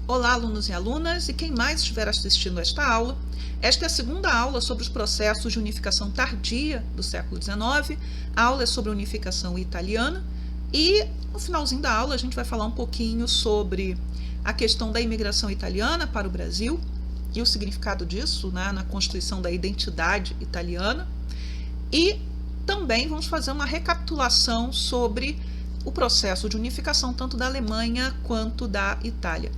Olá, alunos e alunas, e quem mais estiver assistindo esta aula. Esta é a segunda aula sobre os processos de unificação tardia do século XIX. A aula é sobre a unificação italiana e, no finalzinho da aula, a gente vai falar um pouquinho sobre a questão da imigração italiana para o Brasil e o significado disso, né, na constituição da identidade italiana. E também vamos fazer uma recapitulação sobre o processo de unificação tanto da Alemanha quanto da Itália.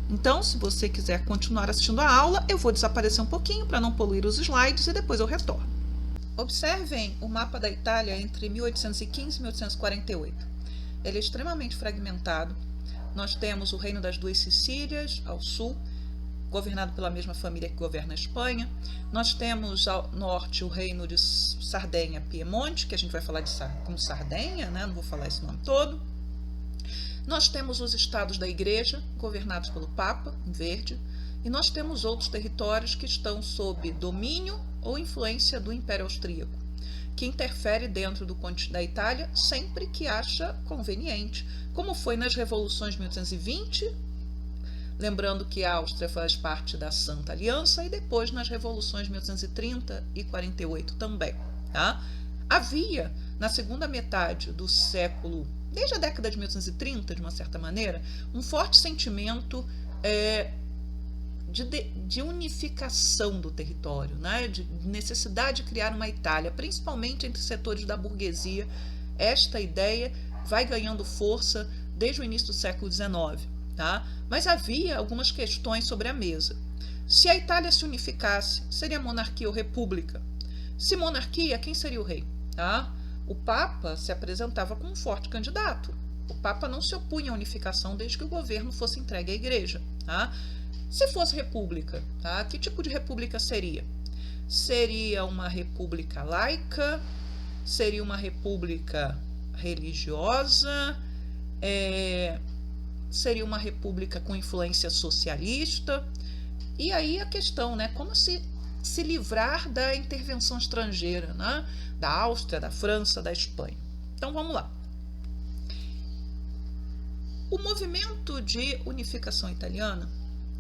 Então, se você quiser continuar assistindo a aula, eu vou desaparecer um pouquinho para não poluir os slides e depois eu retorno. Observem o mapa da Itália entre 1815 e 1848. Ele é extremamente fragmentado. Nós temos o Reino das Duas Sicílias, ao sul, governado pela mesma família que governa a Espanha. Nós temos ao norte o Reino de Sardenha-Piemonte, que a gente vai falar como Sardenha, né? Não vou falar esse nome todo. Nós temos os estados da Igreja, governados pelo Papa, em verde, e nós temos outros territórios que estão sob domínio ou influência do Império Austríaco, que interfere dentro da Itália sempre que acha conveniente, como foi nas revoluções de 1820, lembrando que a Áustria faz parte da Santa Aliança, e depois nas revoluções de 1830 e 48 também. Tá? Havia, na segunda metade do século, desde a década de 1830, de uma certa maneira, um forte sentimento de unificação do território, né? De necessidade de criar uma Itália, principalmente entre setores da burguesia. Esta ideia vai ganhando força desde o início do século XIX. Tá? Mas havia algumas questões sobre a mesa. Se a Itália se unificasse, seria monarquia ou república? Se monarquia, quem seria o rei? Tá? O Papa se apresentava como um forte candidato. O Papa não se opunha à unificação desde que o governo fosse entregue à Igreja. Tá? Se fosse república, tá? Que tipo de república seria? Seria uma república laica? Seria uma república religiosa? Seria uma república com influência socialista? E aí a questão, né? Como se livrar da intervenção estrangeira, né? Da Áustria, da França, da Espanha. Então vamos lá. O movimento de unificação italiana,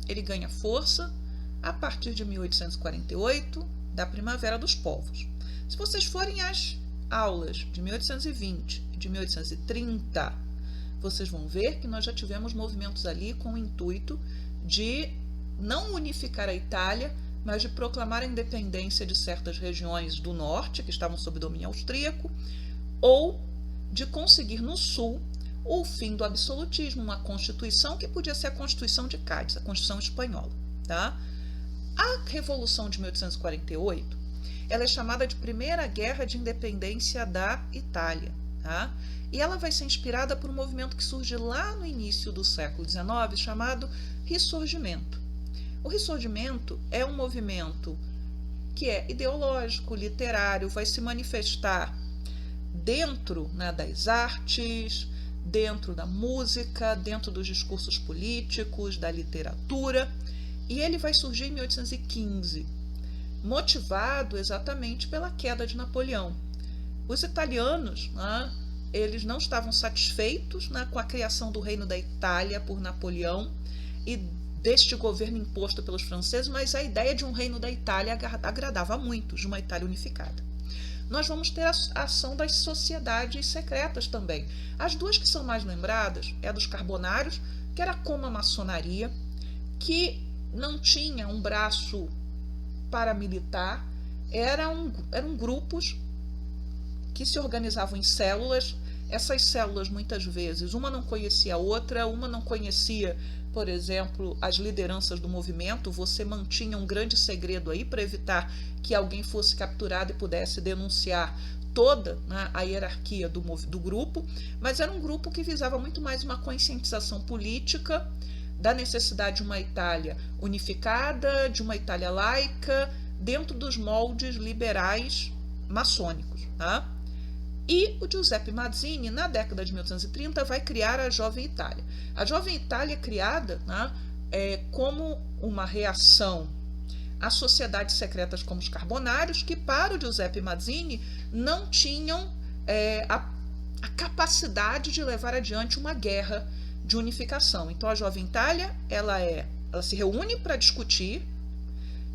ele ganha força a partir de 1848, da Primavera dos Povos. Se vocês forem às aulas de 1820 e de 1830, vocês vão ver que nós já tivemos movimentos ali com o intuito de não unificar a Itália, mas de proclamar a independência de certas regiões do norte, que estavam sob domínio austríaco, ou de conseguir no sul o fim do absolutismo, uma constituição que podia ser a Constituição de Cádiz, a Constituição espanhola. Tá? A Revolução de 1848, ela é chamada de Primeira Guerra de Independência da Itália. Tá? E ela vai ser inspirada por um movimento que surge lá no início do século XIX, chamado Ressurgimento. O Ressurgimento é um movimento que é ideológico, literário, vai se manifestar dentro, né, das artes, dentro da música, dentro dos discursos políticos, da literatura, e ele vai surgir em 1815, motivado exatamente pela queda de Napoleão. Os italianos, né, eles não estavam satisfeitos, né, com a criação do Reino da Itália por Napoleão e deste governo imposto pelos franceses, mas a ideia de um Reino da Itália agradava a muitos, de uma Itália unificada. Nós vamos ter a ação das sociedades secretas também. As duas que são mais lembradas é a dos carbonários, que era como a maçonaria, que não tinha um braço paramilitar, eram grupos que se organizavam em células. Essas células, muitas vezes, uma não conhecia a outra, uma não conhecia, por exemplo, as lideranças do movimento. Você mantinha um grande segredo aí para evitar que alguém fosse capturado e pudesse denunciar toda, né, a hierarquia do grupo, mas era um grupo que visava muito mais uma conscientização política da necessidade de uma Itália unificada, de uma Itália laica, dentro dos moldes liberais maçônicos. Tá? E o Giuseppe Mazzini, na década de 1830, vai criar a Jovem Itália. A Jovem Itália é criada, né, como uma reação às sociedades secretas como os carbonários, que para o Giuseppe Mazzini não tinham a capacidade de levar adiante uma guerra de unificação. Então a Jovem Itália, ela se reúne para discutir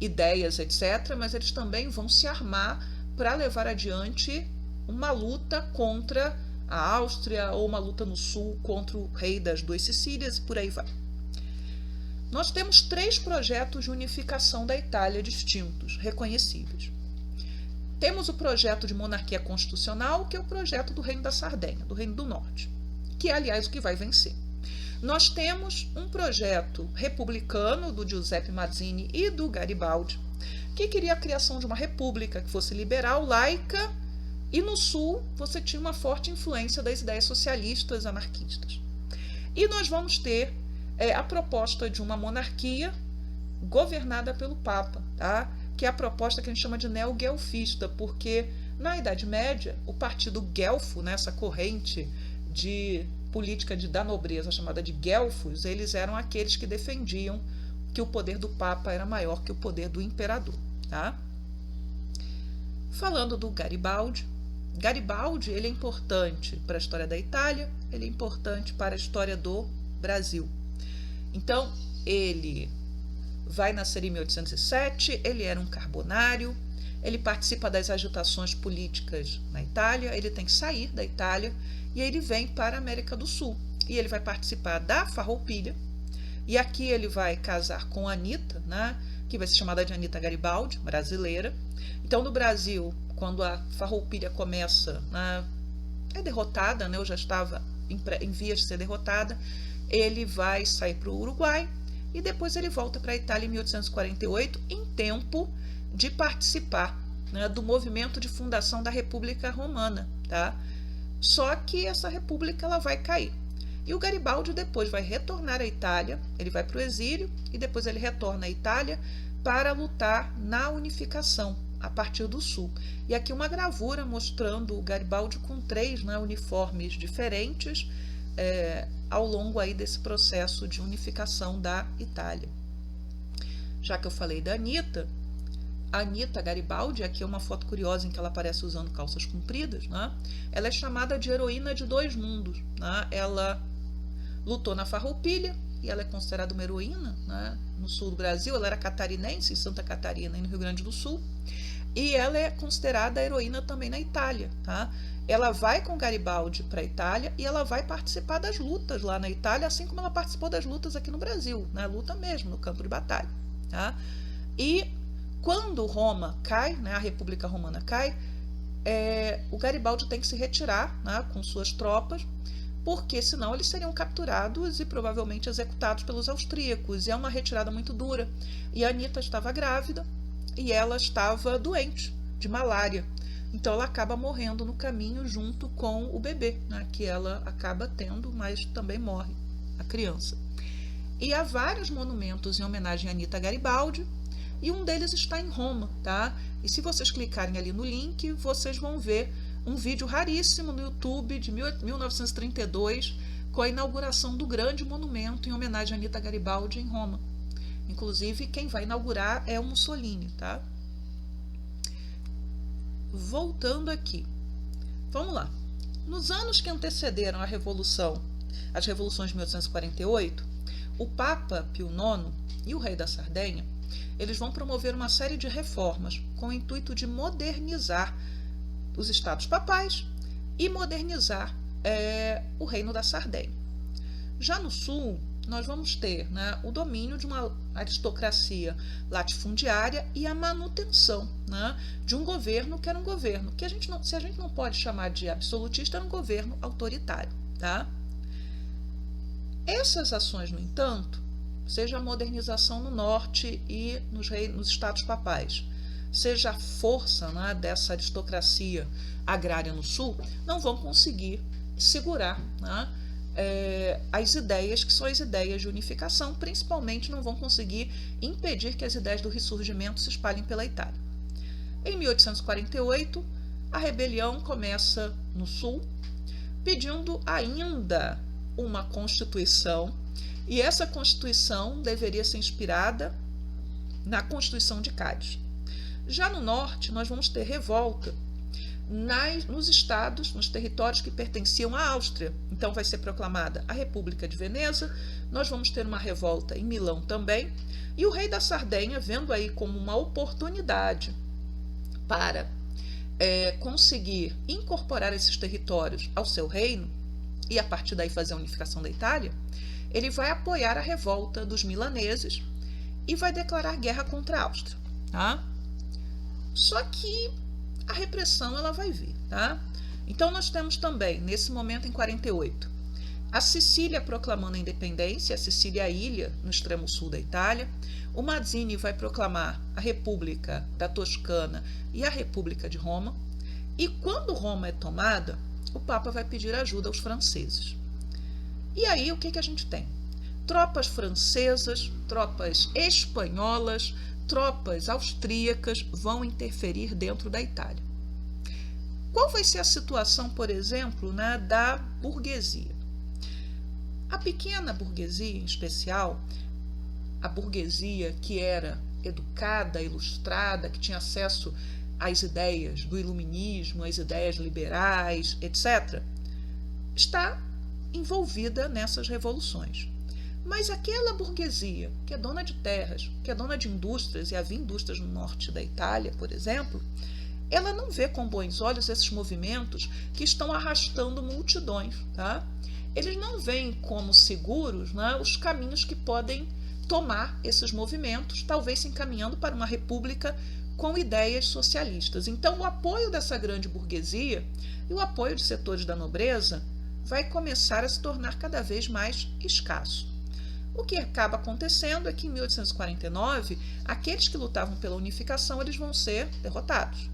ideias, etc., mas eles também vão se armar para levar adiante uma luta contra a Áustria ou uma luta no sul contra o rei das duas Sicílias e por aí vai. Nós temos 3 projetos de unificação da Itália distintos, reconhecíveis. Temos o projeto de monarquia constitucional, que é o projeto do Reino da Sardenha, do Reino do Norte, que é, aliás, o que vai vencer. Nós temos um projeto republicano do Giuseppe Mazzini e do Garibaldi, que queria a criação de uma república que fosse liberal, laica, e no sul você tinha uma forte influência das ideias socialistas anarquistas. E nós vamos ter a proposta de uma monarquia governada pelo Papa, tá? Que é a proposta que a gente chama de neo-guelfista, porque na Idade Média o partido guelfo, né, essa corrente de política da nobreza chamada de guelfos, eles eram aqueles que defendiam que o poder do Papa era maior que o poder do imperador. Tá? Falando do Garibaldi, ele é importante para a história da Itália, ele é importante para a história do Brasil. Então, ele vai nascer em 1807, ele era um carbonário, ele participa das agitações políticas na Itália, ele tem que sair da Itália e ele vem para a América do Sul. E ele vai participar da Farroupilha, e aqui ele vai casar com a Anita, né, que vai ser chamada de Anita Garibaldi, brasileira. Então, no Brasil, quando a Farroupilha começa, né, é derrotada, né, eu já estava em vias de ser derrotada, ele vai sair para o Uruguai e depois ele volta para a Itália em 1848, em tempo de participar, né, do movimento de fundação da República Romana. Tá? Só que essa república ela vai cair. E o Garibaldi depois vai retornar à Itália, ele vai para o exílio e depois ele retorna à Itália para lutar na unificação a partir do sul. E aqui uma gravura mostrando o Garibaldi com 3, né, uniformes diferentes ao longo aí desse processo de unificação da Itália. Já que eu falei da Anita, a Anita Garibaldi, aqui é uma foto curiosa em que ela aparece usando calças compridas, né? Ela é chamada de heroína de 2 mundos. Né? Ela lutou na Farroupilha e ela é considerada uma heroína, né, no sul do Brasil. Ela era catarinense, em Santa Catarina e no Rio Grande do Sul. E ela é considerada heroína também na Itália. Tá? Ela vai com Garibaldi para a Itália e ela vai participar das lutas lá na Itália, assim como ela participou das lutas aqui no Brasil, né? Luta mesmo, no campo de batalha. Tá? E quando Roma cai, né, a República Romana cai, o Garibaldi tem que se retirar, né, com suas tropas, porque senão eles seriam capturados e provavelmente executados pelos austríacos. E é uma retirada muito dura. E a Anita estava grávida e ela estava doente de malária. Então ela acaba morrendo no caminho junto com o bebê, né, que ela acaba tendo, mas também morre a criança. E há vários monumentos em homenagem a Anita Garibaldi, e um deles está em Roma, tá? E se vocês clicarem ali no link, vocês vão ver um vídeo raríssimo no YouTube de 1932 com a inauguração do grande monumento em homenagem a Anita Garibaldi em Roma. Inclusive, quem vai inaugurar é o Mussolini, tá? Voltando aqui. Vamos lá. Nos anos que antecederam a Revolução, as revoluções de 1848, o Papa Pio IX e o rei da Sardenha, eles vão promover uma série de reformas com o intuito de modernizar os estados papais e modernizar o reino da Sardenha. Já no sul, nós vamos ter, né, o domínio de uma aristocracia latifundiária e a manutenção, né, de um governo que era um governo que se a gente não pode chamar de absolutista, era um governo autoritário. Tá? Essas ações, no entanto, seja a modernização no norte e nos estados papais, seja a força, né, dessa aristocracia agrária no sul, não vão conseguir segurar, né, as ideias que são as ideias de unificação, principalmente não vão conseguir impedir que as ideias do ressurgimento se espalhem pela Itália. Em 1848, a rebelião começa no sul, pedindo ainda uma constituição, e essa constituição deveria ser inspirada na Constituição de Cádiz. Já no norte, nós vamos ter revolta nos estados, nos territórios que pertenciam à Áustria. Então vai ser proclamada a República de Veneza, nós vamos ter uma revolta em Milão também, e o rei da Sardenha, vendo aí como uma oportunidade para conseguir incorporar esses territórios ao seu reino, e a partir daí fazer a unificação da Itália, ele vai apoiar a revolta dos milaneses e vai declarar guerra contra a Áustria. Tá? Só que a repressão ela vai vir. Tá? Então nós temos também, nesse momento em 48, a Sicília proclamando a independência, a Sicília é a ilha no extremo sul da Itália. O Mazzini vai proclamar a República da Toscana e a República de Roma. E quando Roma é tomada, o Papa vai pedir ajuda aos franceses. E aí o que a gente tem? Tropas francesas, tropas espanholas, tropas austríacas vão interferir dentro da Itália. Qual vai ser a situação, por exemplo, da burguesia? A pequena burguesia, em especial, a burguesia que era educada, ilustrada, que tinha acesso às ideias do iluminismo, às ideias liberais, etc., está envolvida nessas revoluções. Mas aquela burguesia que é dona de terras, que é dona de indústrias, e havia indústrias no norte da Itália, por exemplo, ela não vê com bons olhos esses movimentos que estão arrastando multidões. Tá? Eles não veem como seguros, os caminhos que podem tomar esses movimentos, talvez se encaminhando para uma república com ideias socialistas. Então, o apoio dessa grande burguesia e o apoio de setores da nobreza vai começar a se tornar cada vez mais escasso. O que acaba acontecendo é que em 1849, aqueles que lutavam pela unificação eles vão ser derrotados.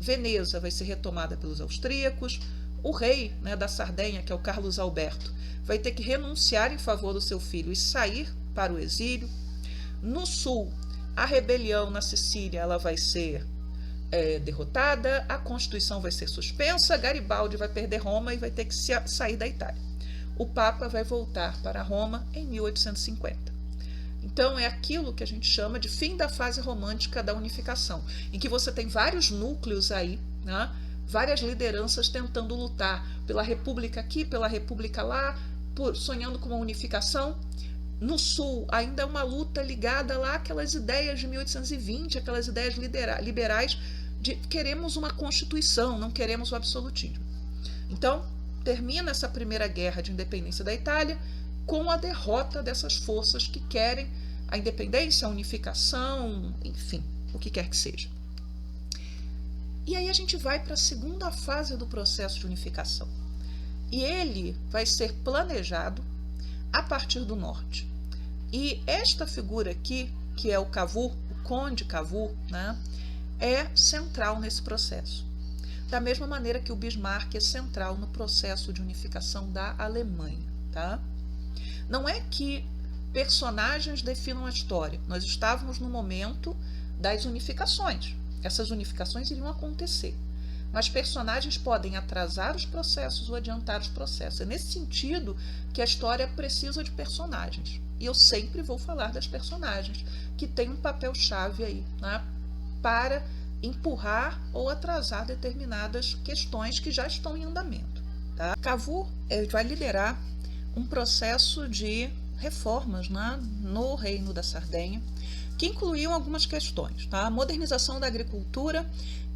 Veneza vai ser retomada pelos austríacos, o rei da Sardenha, que é o Carlos Alberto, vai ter que renunciar em favor do seu filho e sair para o exílio. No sul, a rebelião na Sicília ela vai ser derrotada, a Constituição vai ser suspensa, Garibaldi vai perder Roma e vai ter que sair da Itália. O Papa vai voltar para Roma em 1850. Então é aquilo que a gente chama de fim da fase romântica da unificação, em que você tem vários núcleos aí, várias lideranças tentando lutar pela república aqui, pela república lá, sonhando com uma unificação. No sul, ainda é uma luta ligada lá àquelas ideias de 1820, aquelas ideias liberais de queremos uma constituição, não queremos o absolutismo. Então, termina essa primeira guerra de independência da Itália com a derrota dessas forças que querem a independência, a unificação, enfim, o que quer que seja. E aí a gente vai para a segunda fase do processo de unificação. E ele vai ser planejado a partir do norte. E esta figura aqui, que é o Cavour, o Conde Cavour, é central nesse processo. Da mesma maneira que o Bismarck é central no processo de unificação da Alemanha. Tá? Não é que personagens definam a história. Nós estávamos no momento das unificações. Essas unificações iriam acontecer. Mas personagens podem atrasar os processos ou adiantar os processos. É nesse sentido que a história precisa de personagens. E eu sempre vou falar das personagens, que têm um papel-chave aí, para empurrar ou atrasar determinadas questões que já estão em andamento. Tá? Cavour vai liderar um processo de reformas no Reino da Sardenha, que incluíam algumas questões, tá? A modernização da agricultura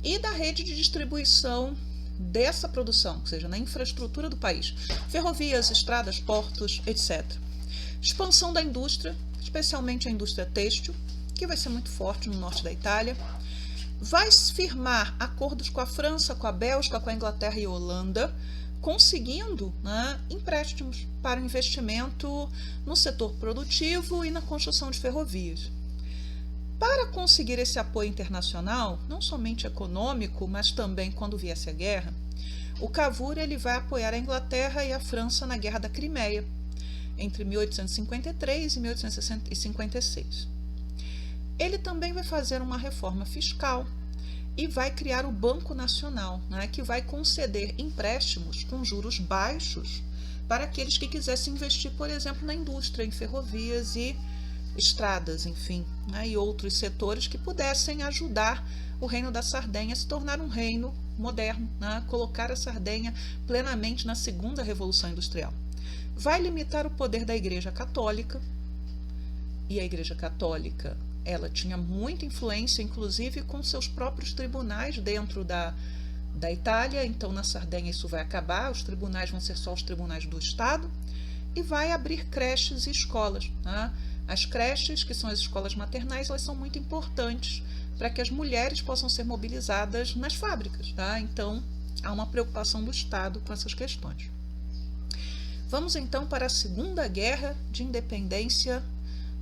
e da rede de distribuição dessa produção, ou seja, na infraestrutura do país, ferrovias, estradas, portos, etc. Expansão da indústria, especialmente a indústria têxtil, que vai ser muito forte no norte da Itália. Vai firmar acordos com a França, com a Bélgica, com a Inglaterra e a Holanda, conseguindo empréstimos para o investimento no setor produtivo e na construção de ferrovias. Para conseguir esse apoio internacional, não somente econômico, mas também quando viesse a guerra, o Cavour vai apoiar a Inglaterra e a França na Guerra da Crimeia, entre 1853 e 1856. Ele também vai fazer uma reforma fiscal e vai criar o Banco Nacional, que vai conceder empréstimos com juros baixos para aqueles que quisessem investir, por exemplo, na indústria, em ferrovias e estradas, enfim, né, e outros setores que pudessem ajudar o Reino da Sardenha a se tornar um reino moderno, né, colocar a Sardenha plenamente na segunda Revolução Industrial. Vai limitar o poder da Igreja Católica, e a Igreja Católica ela tinha muita influência, inclusive com seus próprios tribunais dentro da Itália. Então na Sardenha isso vai acabar, os tribunais vão ser só os tribunais do Estado, e vai abrir creches e escolas, né? As creches, que são as escolas maternais, elas são muito importantes para que as mulheres possam ser mobilizadas nas fábricas, tá? Então há uma preocupação do Estado com essas questões. Vamos então para a Segunda Guerra de Independência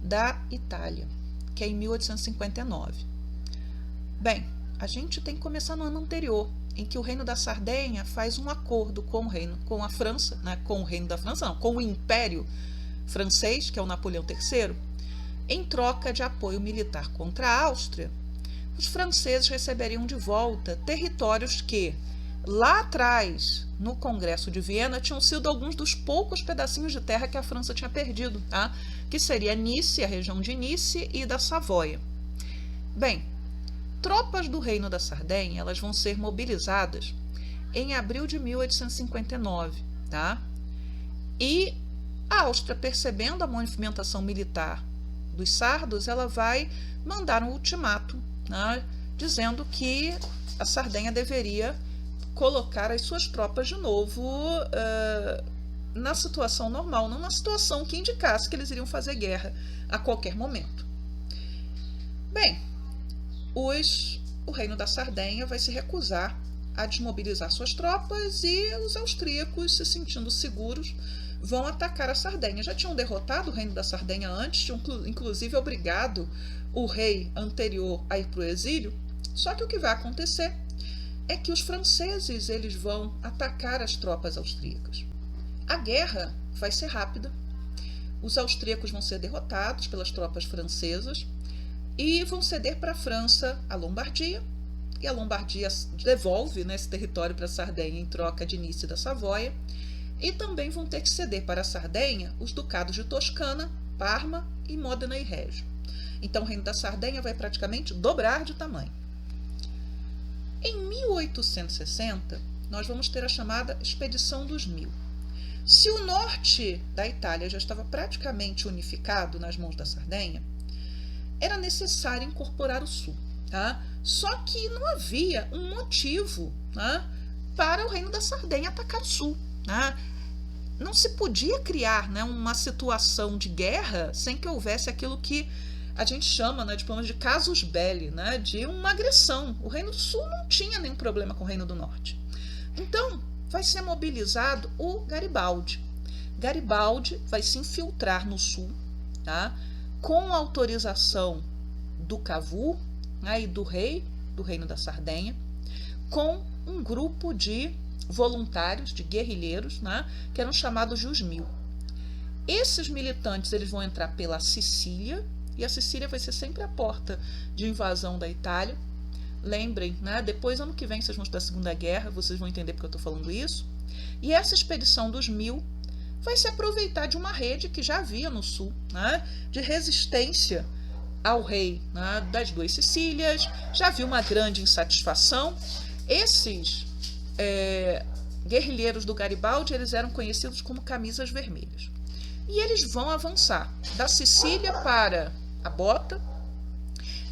da Itália, que é em 1859. Bem, a gente tem que começar no ano anterior, em que o Reino da Sardenha faz um acordo com a França, né, com o Reino da França, não, com o Império Francês, que é o Napoleão III, em troca de apoio militar contra a Áustria. Os franceses receberiam de volta territórios que, lá atrás, no Congresso de Viena, tinham sido alguns dos poucos pedacinhos de terra que a França tinha perdido, tá? Que seria Nice, a região de Nice e da Savoia. Bem, tropas do Reino da Sardenha elas vão ser mobilizadas em abril de 1859, tá? E a Áustria, percebendo a movimentação militar dos sardos, ela vai mandar um ultimato, né, dizendo que a Sardenha deveria colocar as suas tropas de novo na situação normal, não na situação que indicasse que eles iriam fazer guerra a qualquer momento. Bem, o Reino da Sardenha vai se recusar a desmobilizar suas tropas e os austríacos, se sentindo seguros, vão atacar a Sardenha. Já tinham derrotado o Reino da Sardenha antes, tinham inclusive obrigado o rei anterior a ir para o exílio, só que o que vai acontecer é que os franceses eles vão atacar as tropas austríacas. A guerra vai ser rápida, os austríacos vão ser derrotados pelas tropas francesas e vão ceder para a França a Lombardia, e a Lombardia devolve, né, esse território para a Sardenha em troca de Nice e da Savoia, e também vão ter que ceder para a Sardenha os ducados de Toscana, Parma e Módena e Régio. Então o Reino da Sardenha vai praticamente dobrar de tamanho. Em 1860, nós vamos ter a chamada Expedição dos Mil. Se o norte da Itália já estava praticamente unificado nas mãos da Sardenha, era necessário incorporar o sul. Tá? Só que não havia um motivo, tá, para o Reino da Sardenha atacar o sul. Tá? Não se podia criar, né, uma situação de guerra sem que houvesse aquilo que a gente chama, né, de casus belli, né, de uma agressão. O Reino do Sul não tinha nenhum problema com o Reino do Norte. Então, vai ser mobilizado o Garibaldi. Garibaldi vai se infiltrar no Sul, tá, com autorização do Cavour, né, e do rei do Reino da Sardenha, com um grupo de voluntários, de guerrilheiros, né, que eram chamados de os Mil. Esses militantes eles vão entrar pela Sicília, e a Sicília vai ser sempre a porta de invasão da Itália. Lembrem, né, depois, ano que vem, vocês vão estudar a Segunda Guerra, vocês vão entender porque eu estou falando isso. E essa expedição dos Mil vai se aproveitar de uma rede que já havia no sul, né, de resistência ao rei, né, das duas Sicílias. Já havia uma grande insatisfação. Esses guerrilheiros do Garibaldi eles eram conhecidos como camisas vermelhas. E eles vão avançar da Sicília para a Bota,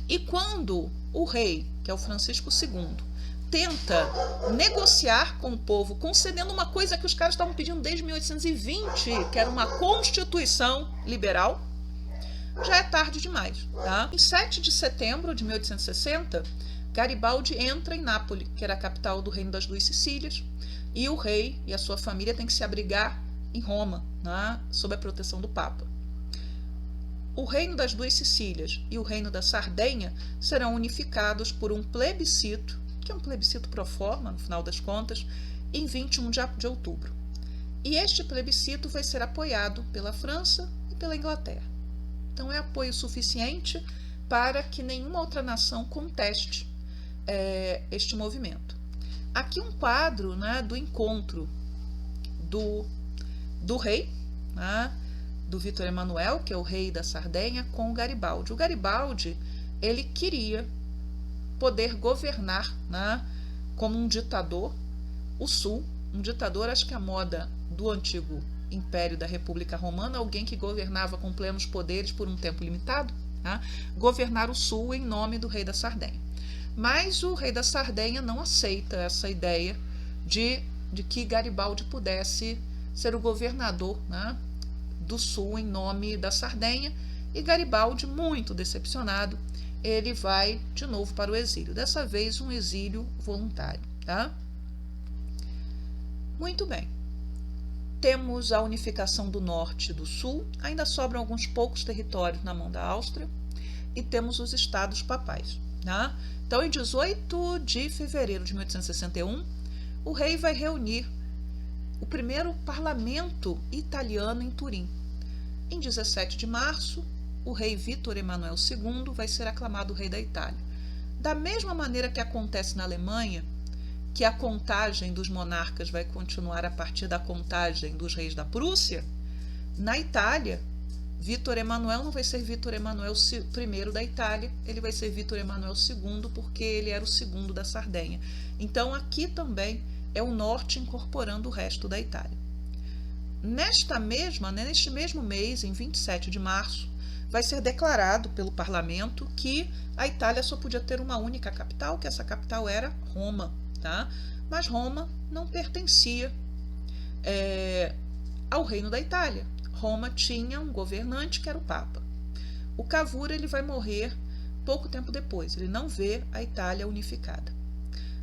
e quando o rei, que é o Francisco II, tenta negociar com o povo, concedendo uma coisa que os caras estavam pedindo desde 1820, que era uma constituição liberal, já é tarde demais. Tá? Em 7 de setembro de 1860, Garibaldi entra em Nápoles, que era a capital do Reino das Duas Sicílias, e o rei e a sua família têm que se abrigar em Roma, né, sob a proteção do Papa. O Reino das Duas Sicílias e o Reino da Sardenha serão unificados por um plebiscito, que é um plebiscito pro forma, no final das contas, em 21 de outubro. E este plebiscito vai ser apoiado pela França e pela Inglaterra. Então é apoio suficiente para que nenhuma outra nação conteste este movimento. Aqui um quadro, né, do encontro do rei, né, do Vítor Emanuel, que é o rei da Sardenha, com o Garibaldi. O Garibaldi, ele queria poder governar, né, como um ditador o Sul, um ditador, acho que a moda do antigo Império da República Romana, alguém que governava com plenos poderes por um tempo limitado, tá? Governar o Sul em nome do rei da Sardenha. Mas o rei da Sardenha não aceita essa ideia de que Garibaldi pudesse ser o governador, né, do Sul em nome da Sardenha, e Garibaldi, muito decepcionado, ele vai de novo para o exílio, dessa vez um exílio voluntário. Tá? Muito bem. Temos a unificação do norte e do sul, ainda sobram alguns poucos territórios na mão da Áustria, e temos os estados papais. Tá? Então, em 18 de fevereiro de 1861, o rei vai reunir o primeiro parlamento italiano em Turim. Em 17 de março, o rei Vítor Emanuel II vai ser aclamado rei da Itália. Da mesma maneira que acontece na Alemanha, que a contagem dos monarcas vai continuar a partir da contagem dos reis da Prússia, na Itália, Vítor Emanuel não vai ser Vítor Emanuel I da Itália, ele vai ser Vítor Emanuel II, porque ele era o segundo da Sardenha. Então, aqui também é o norte incorporando o resto da Itália. Neste mesmo mês, em 27 de março, vai ser declarado pelo parlamento que a Itália só podia ter uma única capital, que essa capital era Roma. Tá? Mas Roma não pertencia ao reino da Itália. Roma tinha um governante que era o Papa. O Cavour ele vai morrer pouco tempo depois, ele não vê a Itália unificada.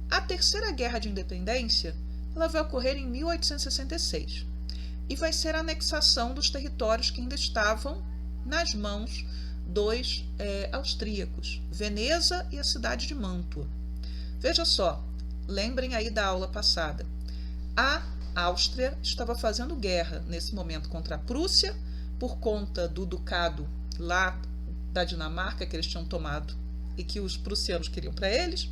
A Terceira Guerra de Independência ela vai ocorrer em 1866 e vai ser a anexação dos territórios que ainda estavam nas mãos dos austríacos, Veneza e a cidade de Mantua. Veja só, lembrem aí da aula passada, a Áustria estava fazendo guerra nesse momento contra a Prússia por conta do ducado lá da Dinamarca que eles tinham tomado e que os prussianos queriam para eles.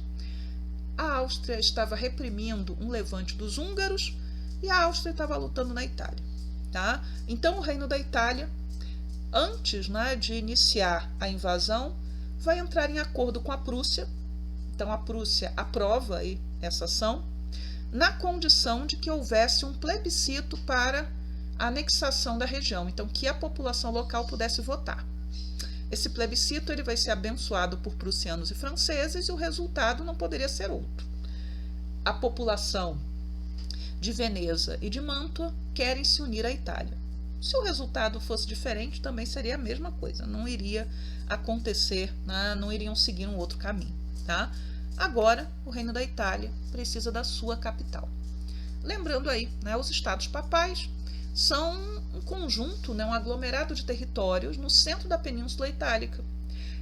A Áustria estava reprimindo um levante dos húngaros e a Áustria estava lutando na Itália. Tá? Então o reino da Itália, antes, né, de iniciar a invasão, vai entrar em acordo com a Prússia. Então a Prússia aprova aí essa ação, na condição de que houvesse um plebiscito para a anexação da região, então que a população local pudesse votar. Esse plebiscito ele vai ser abençoado por prussianos e franceses e o resultado não poderia ser outro. A população de Veneza e de Mantua querem se unir à Itália. Se o resultado fosse diferente, também seria a mesma coisa, não iria acontecer, né? Não iriam seguir um outro caminho. Tá? Agora, o Reino da Itália precisa da sua capital. Lembrando aí, né, os estados papais são um conjunto, né, um aglomerado de territórios no centro da Península Itálica.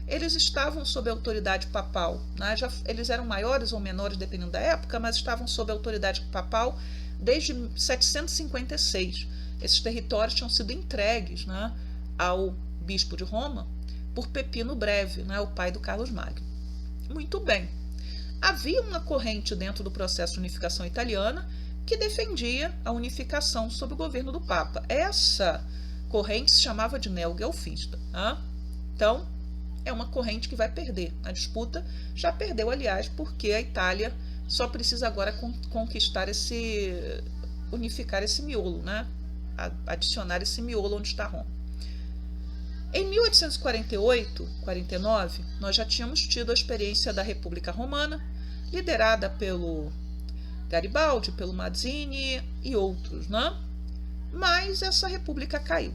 Eles estavam sob a autoridade papal, né, eles eram maiores ou menores dependendo da época, mas estavam sob a autoridade papal desde 756. Esses territórios tinham sido entregues, né, ao bispo de Roma por Pepino Breve, né, o pai do Carlos Magno. Muito bem. Havia uma corrente dentro do processo de unificação italiana que defendia a unificação sob o governo do Papa. Essa corrente se chamava de neoguelfista. Tá? Então, é uma corrente que vai perder. A disputa já perdeu, aliás, porque a Itália só precisa agora conquistar unificar esse miolo, né? Adicionar esse miolo onde está Roma. Em 1848, 49, nós já tínhamos tido a experiência da República Romana, liderada pelo Garibaldi, pelo Mazzini e outros, né? Mas essa república caiu.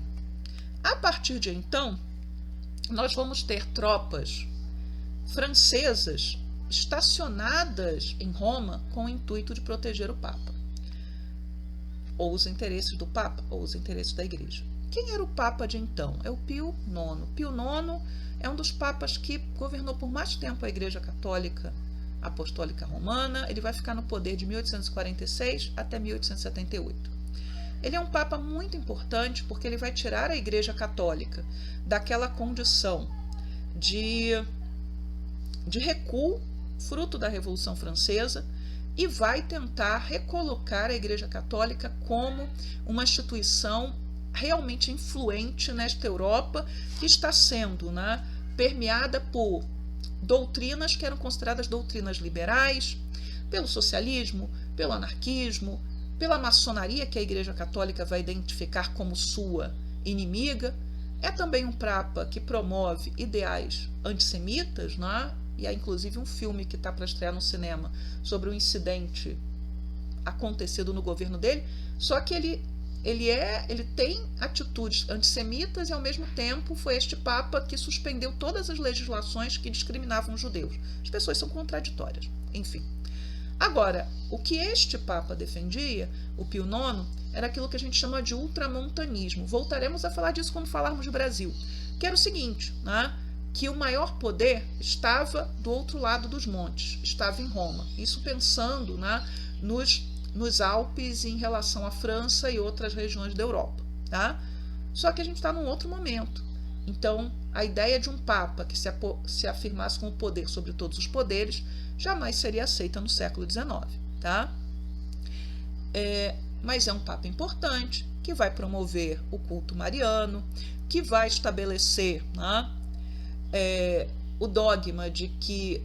A partir de então, nós vamos ter tropas francesas estacionadas em Roma com o intuito de proteger o Papa. Ou os interesses do Papa, ou os interesses da Igreja. Quem era o Papa de então? É o Pio IX. Pio IX é um dos papas que governou por mais tempo a Igreja Católica Apostólica Romana. Ele vai ficar no poder de 1846 até 1878. Ele é um papa muito importante porque ele vai tirar a Igreja Católica daquela condição de recuo, fruto da Revolução Francesa, e vai tentar recolocar a Igreja Católica como uma instituição realmente influente nesta Europa que está sendo, né, permeada por doutrinas que eram consideradas doutrinas liberais, pelo socialismo, pelo anarquismo, pela maçonaria, que a Igreja Católica vai identificar como sua inimiga. É também um Papa que promove ideais antissemitas, né? E há inclusive um filme que está para estrear no cinema sobre um incidente acontecido no governo dele, só que ele tem atitudes antissemitas e, ao mesmo tempo, foi este Papa que suspendeu todas as legislações que discriminavam os judeus. As pessoas são contraditórias, enfim. Agora, o que este Papa defendia, o Pio IX, era aquilo que a gente chama de ultramontanismo. Voltaremos a falar disso quando falarmos de Brasil, que era o seguinte, né? Que o maior poder estava do outro lado dos montes, estava em Roma. Isso pensando, né, nos Alpes em relação à França e outras regiões da Europa. Tá? Só que a gente está num outro momento. Então, a ideia de um Papa que se afirmasse com o poder sobre todos os poderes jamais seria aceita no século XIX. Tá? Mas é um Papa importante, que vai promover o culto mariano, que vai estabelecer, né, o dogma de que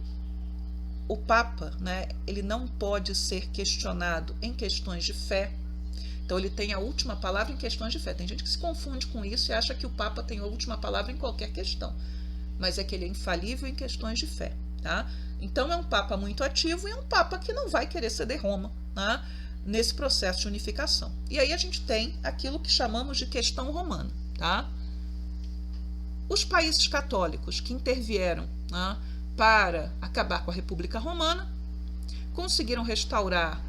o Papa, né, ele não pode ser questionado em questões de fé. Então ele tem a última palavra em questões de fé. Tem gente que se confunde com isso e acha que o Papa tem a última palavra em qualquer questão. Mas é que ele é infalível em questões de fé. Tá? Então é um Papa muito ativo e é um Papa que não vai querer ceder Roma, né, nesse processo de unificação. E aí a gente tem aquilo que chamamos de questão romana. Tá? Os países católicos que intervieram, né, para acabar com a República Romana conseguiram restaurar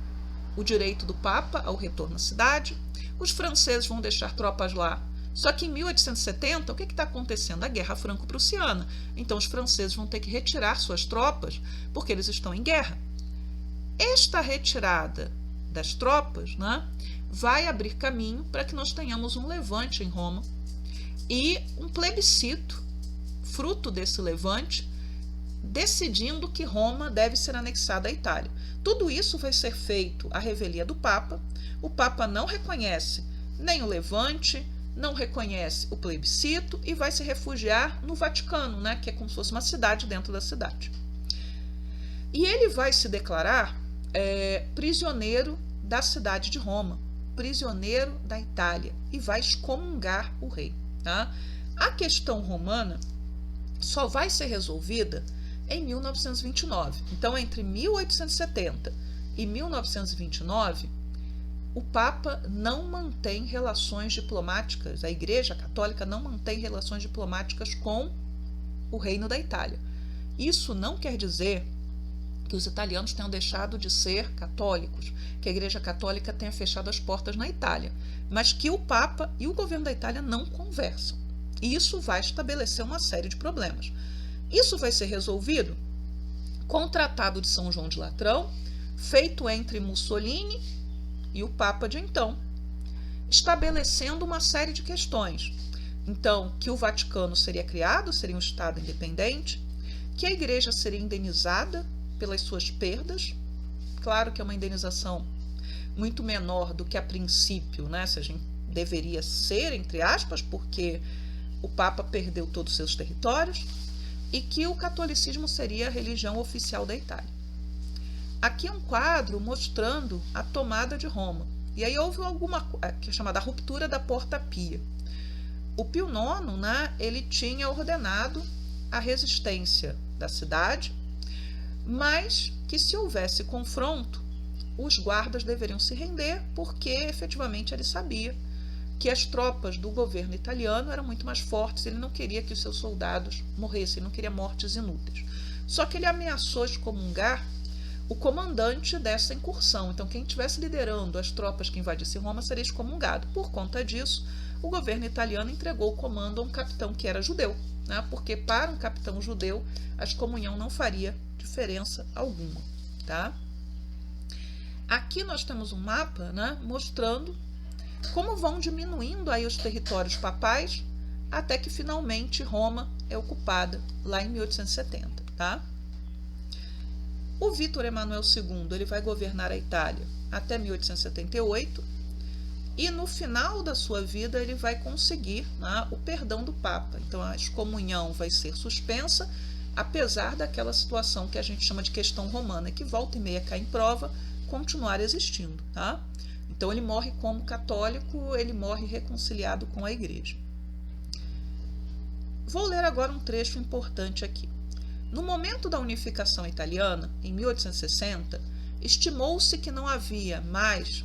o direito do Papa ao retorno à cidade. Os franceses vão deixar tropas lá. Só que em 1870, o que está acontecendo? A Guerra Franco-Prussiana. Então os franceses vão ter que retirar suas tropas porque eles estão em guerra. Esta retirada das tropas, né, vai abrir caminho para que nós tenhamos um levante em Roma e um plebiscito, fruto desse levante, decidindo que Roma deve ser anexada à Itália. Tudo isso vai ser feito à revelia do Papa. O Papa não reconhece nem o levante, não reconhece o plebiscito e vai se refugiar no Vaticano, né, que é como se fosse uma cidade dentro da cidade. E ele vai se declarar prisioneiro da cidade de Roma, prisioneiro da Itália, e vai excomungar o rei. Tá? A questão romana só vai ser resolvida em 1929. Então, entre 1870 e 1929, o Papa não mantém relações diplomáticas, a Igreja Católica não mantém relações diplomáticas com o Reino da Itália. Isso não quer dizer que os italianos tenham deixado de ser católicos, que a Igreja Católica tenha fechado as portas na Itália, mas que o Papa e o governo da Itália não conversam. E isso vai estabelecer uma série de problemas. Isso vai ser resolvido com o Tratado de São João de Latrão, feito entre Mussolini e o Papa de então, estabelecendo uma série de questões. Então, que o Vaticano seria criado, seria um Estado independente, que a Igreja seria indenizada pelas suas perdas. Claro que é uma indenização muito menor do que a princípio, né, se a gente deveria ser, entre aspas, porque o Papa perdeu todos os seus territórios, e que o catolicismo seria a religião oficial da Itália. Aqui é um quadro mostrando a tomada de Roma. E aí houve alguma que é chamada a ruptura da Porta Pia. O Pio IX, né, ele tinha ordenado a resistência da cidade, mas que se houvesse confronto, os guardas deveriam se render, porque efetivamente ele sabia que as tropas do governo italiano eram muito mais fortes, ele não queria que os seus soldados morressem, ele não queria mortes inúteis. Só que ele ameaçou excomungar o comandante dessa incursão. Então, quem estivesse liderando as tropas que invadissem Roma seria excomungado. Por conta disso, o governo italiano entregou o comando a um capitão que era judeu, né? Porque para um capitão judeu, a excomunhão não faria diferença alguma. Tá? Aqui nós temos um mapa, né, mostrando como vão diminuindo aí os territórios papais até que finalmente Roma é ocupada lá em 1870. Tá? O Vítor Emanuel II ele vai governar a Itália até 1878 e no final da sua vida ele vai conseguir, né, o perdão do Papa. Então a excomunhão vai ser suspensa, apesar daquela situação que a gente chama de questão romana, que volta e meia cai em prova, continuar existindo. Tá? Então ele morre como católico, ele morre reconciliado com a Igreja. Vou ler agora um trecho importante aqui. No momento da unificação italiana, em 1860, estimou-se que não havia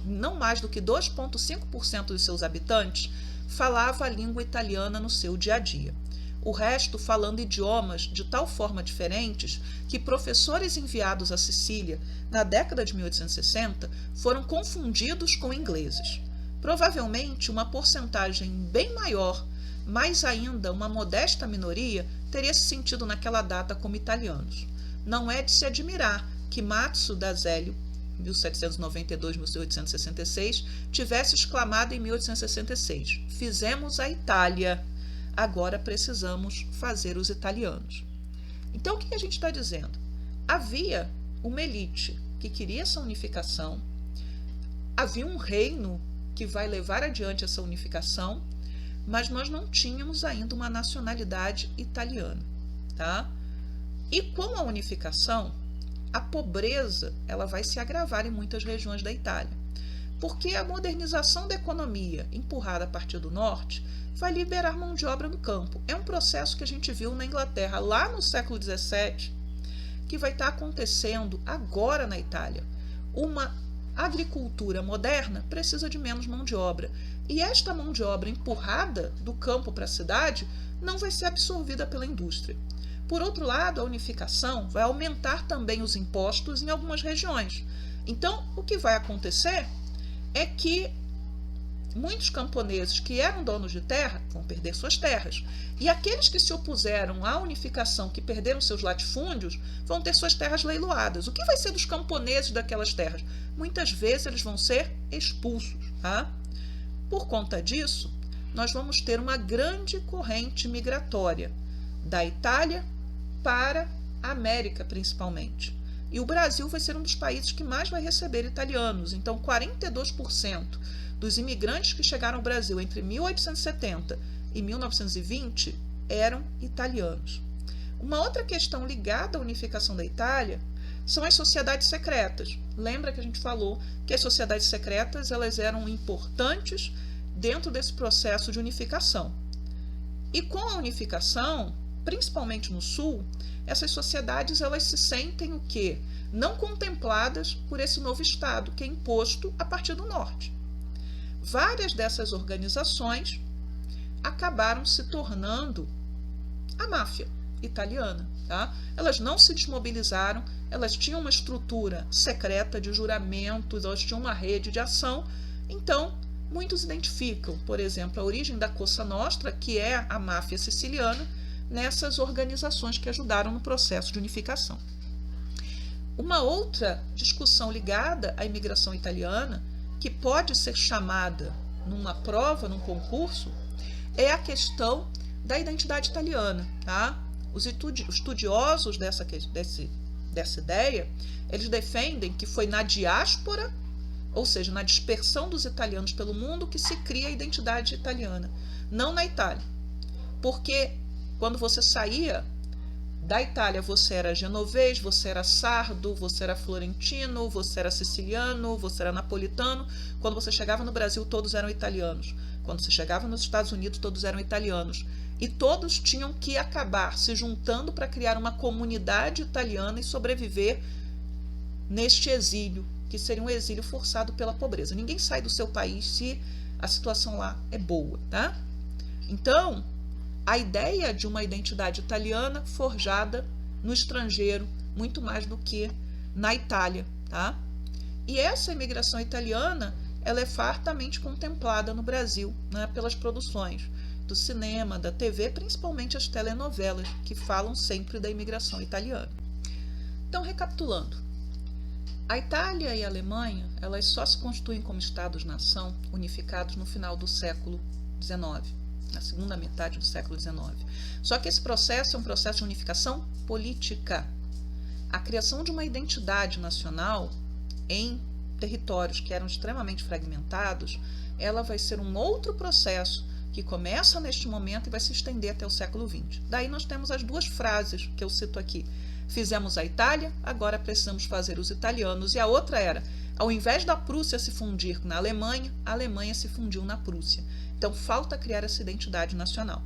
não mais do que 2,5% dos seus habitantes falava a língua italiana no seu dia a dia. O resto falando idiomas de tal forma diferentes que professores enviados à Sicília na década de 1860 foram confundidos com ingleses. Provavelmente uma porcentagem bem maior, mas ainda uma modesta minoria, teria se sentido naquela data como italianos. Não é de se admirar que Mazzo d'Azeglio, 1792-1866, tivesse exclamado em 1866: "Fizemos a Itália, agora precisamos fazer os italianos". Então, o que a gente está dizendo? Havia uma elite que queria essa unificação, havia um reino que vai levar adiante essa unificação, mas nós não tínhamos ainda uma nacionalidade italiana, tá? E com a unificação, a pobreza ela vai se agravar em muitas regiões da Itália, porque a modernização da economia, empurrada a partir do norte, vai liberar mão de obra no campo. É um processo que a gente viu na Inglaterra lá no século XVII, que vai estar acontecendo agora na Itália. Uma agricultura moderna precisa de menos mão de obra. E esta mão de obra empurrada do campo para a cidade não vai ser absorvida pela indústria. Por outro lado, a unificação vai aumentar também os impostos em algumas regiões. Então, o que vai acontecer é que muitos camponeses que eram donos de terra vão perder suas terras. E aqueles que se opuseram à unificação, que perderam seus latifúndios, vão ter suas terras leiloadas. O que vai ser dos camponeses daquelas terras? Muitas vezes eles vão ser expulsos. Tá? Por conta disso, nós vamos ter uma grande corrente migratória da Itália para a América, principalmente. E o Brasil vai ser um dos países que mais vai receber italianos. Então, 42% dos imigrantes que chegaram ao Brasil entre 1870 e 1920 eram italianos. Uma outra questão ligada à unificação da Itália são as sociedades secretas. Lembra que a gente falou que as sociedades secretas elas eram importantes dentro desse processo de unificação. E com a unificação, principalmente no Sul, essas sociedades elas se sentem o quê? Não contempladas por esse novo Estado, que é imposto a partir do Norte. Várias dessas organizações acabaram se tornando a máfia italiana. Tá? Elas não se desmobilizaram, elas tinham uma estrutura secreta de juramentos, elas tinham uma rede de ação. Então, muitos identificam, por exemplo, a origem da Cosa Nostra, que é a máfia siciliana, nessas organizações que ajudaram no processo de unificação. Uma outra discussão ligada à imigração italiana, que pode ser chamada numa prova, num concurso, é a questão da identidade italiana. Tá? Os estudiosos dessa ideia, eles defendem que foi na diáspora, ou seja, na dispersão dos italianos pelo mundo, que se cria a identidade italiana, não na Itália. Porque quando você saía da Itália, você era genovês, você era sardo, você era florentino, você era siciliano, você era napolitano. Quando você chegava no Brasil, todos eram italianos. Quando você chegava nos Estados Unidos, todos eram italianos. E todos tinham que acabar se juntando para criar uma comunidade italiana e sobreviver neste exílio, que seria um exílio forçado pela pobreza. Ninguém sai do seu país se a situação lá é boa. Tá? Então, a ideia de uma identidade italiana forjada no estrangeiro, muito mais do que na Itália. Tá? E essa imigração italiana ela é fartamente contemplada no Brasil, né, pelas produções do cinema, da TV, principalmente as telenovelas, que falam sempre da imigração italiana. Então, recapitulando, a Itália e a Alemanha elas só se constituem como Estados-nação unificados no final do século XIX, na segunda metade do século XIX. Só que esse processo é um processo de unificação política. A criação de uma identidade nacional em territórios que eram extremamente fragmentados ela vai ser um outro processo que começa neste momento e vai se estender até o século XX. Daí nós temos as duas frases que eu cito aqui. Fizemos a Itália, agora precisamos fazer os italianos. E a outra era, ao invés da Prússia se fundir na Alemanha, a Alemanha se fundiu na Prússia. Então falta criar essa identidade nacional.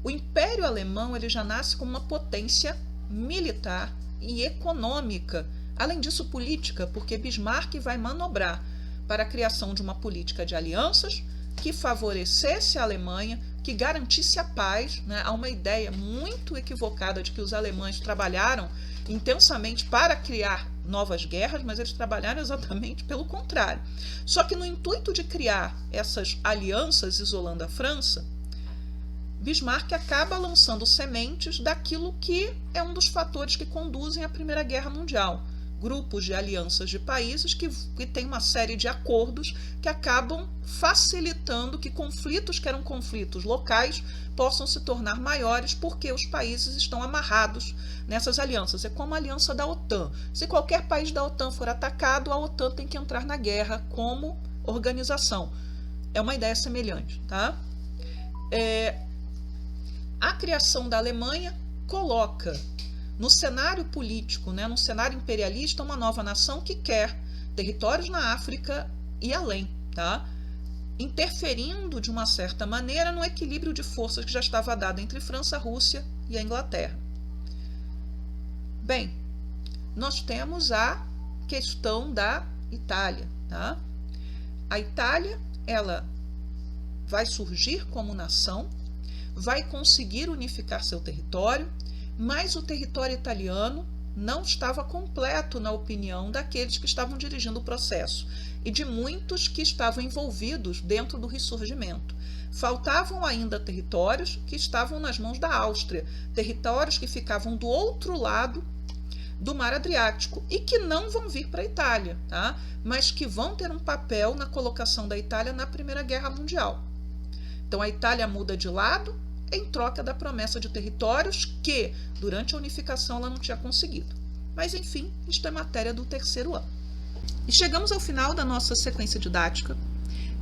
O Império Alemão ele já nasce como uma potência militar e econômica, além disso política, porque Bismarck vai manobrar para a criação de uma política de alianças que favorecesse a Alemanha, que garantisse a paz, né? Há uma ideia muito equivocada de que os alemães trabalharam intensamente para criar novas guerras, mas eles trabalharam exatamente pelo contrário. Só que no intuito de criar essas alianças isolando a França, Bismarck acaba lançando sementes daquilo que é um dos fatores que conduzem à Primeira Guerra Mundial. Grupos de alianças de países que têm uma série de acordos que acabam facilitando que conflitos que eram conflitos locais possam se tornar maiores porque os países estão amarrados nessas alianças. É como a aliança da OTAN. Se qualquer país da OTAN for atacado, a OTAN tem que entrar na guerra como organização. É uma ideia semelhante, tá? A criação da Alemanha coloca no cenário político, né, no cenário imperialista, uma nova nação que quer territórios na África e além, tá? Interferindo de uma certa maneira no equilíbrio de forças que já estava dado entre França, Rússia e a Inglaterra. Bem, nós temos a questão da Itália, tá? A Itália, ela vai surgir como nação, vai conseguir unificar seu território, mas o território italiano não estava completo na opinião daqueles que estavam dirigindo o processo e de muitos que estavam envolvidos dentro do ressurgimento. Faltavam ainda territórios que estavam nas mãos da Áustria, territórios que ficavam do outro lado do Mar Adriático e que não vão vir para a Itália, tá? Mas que vão ter um papel na colocação da Itália na Primeira Guerra Mundial. Então a Itália muda de lado em troca da promessa de territórios que, durante a unificação, ela não tinha conseguido. Mas, enfim, isto é matéria do terceiro ano. E chegamos ao final da nossa sequência didática,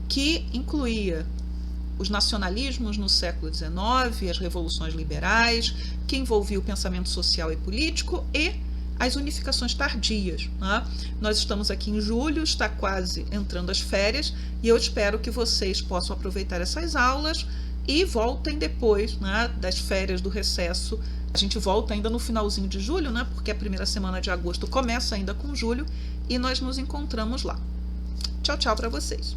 que incluía os nacionalismos no século XIX, as revoluções liberais, que envolvia o pensamento social e político e as unificações tardias, né? Nós estamos aqui em julho, está quase entrando as férias, e eu espero que vocês possam aproveitar essas aulas e voltem depois, né, das férias do recesso. A gente volta ainda no finalzinho de julho, né, porque a primeira semana de agosto começa ainda com julho, e nós nos encontramos lá. Tchau, tchau para vocês.